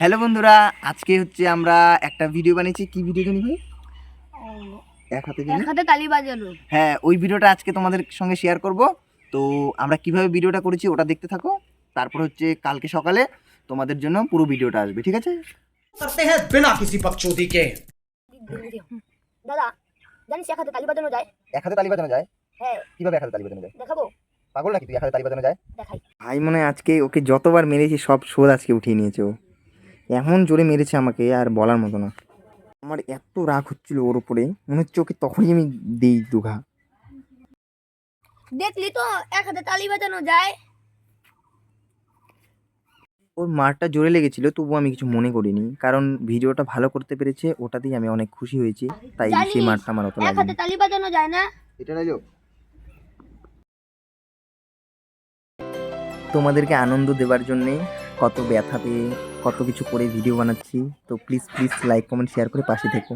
Hello বন্ধুরা, আজকে হচ্ছে আমরা একটা ভিডিও বানিয়েছি। কি ভিডিও জানি ভাই? এক হাতে জানি, এক হাতে তালি বাজানো। হ্যাঁ, ওই ভিডিওটা আজকে তোমাদের সঙ্গে শেয়ার করব। তো আমরা কিভাবে ভিডিওটা করেছি ওটা দেখতে থাকো। তারপর হচ্ছে কালকে সকালে তোমাদের জন্য পুরো ভিডিওটা আসবে, ঠিক আছে? करते हैं बिना किसी बकचोदी के। দাদা, জানিস এক হাতে তালি বাজানো যায়? এক হাতে তালি বাজানো যায়? হ্যাঁ। কিভাবে এক হাতে তালি বাজানো যায়? দেখাবো? পাগল নাকি তুই? এক হাতে তালি বাজানো যায়? দেখাই। ভাই মনে হয় আজকে ওকে যতবার মেরেছি সব শোধ আজকে উঠিয়ে নিয়েছে ও। এমন জোরে মেরেছে আমাকে আর বলার মতো না। আমার এত রাগ হচ্ছিল ওর উপরে, মনে হচ্ছে ওকে তখনই আমি দিই দুঘা। দেখলি তো এক হাতে তালি বাজানো যায়। ওর মারটা জোরে লেগেছিল, তবুও আমি কিছু মনে করিনি, কারণ ভিডিওটা ভালো করতে পেরেছে, ওটাতেই আমি অনেক খুশি হয়েছি। তাই সেই মারটা আমার অত এক হাতে লাগেনি। তালি বাজানো যায় না? এটা রইলো তোমাদেরকে আনন্দ দেওয়ার জন্যে, কত ব্যথা পেয়ে কত কিছু করে ভিডিও বানাচ্ছি। তো please please like comment share করে পাশে থেকো।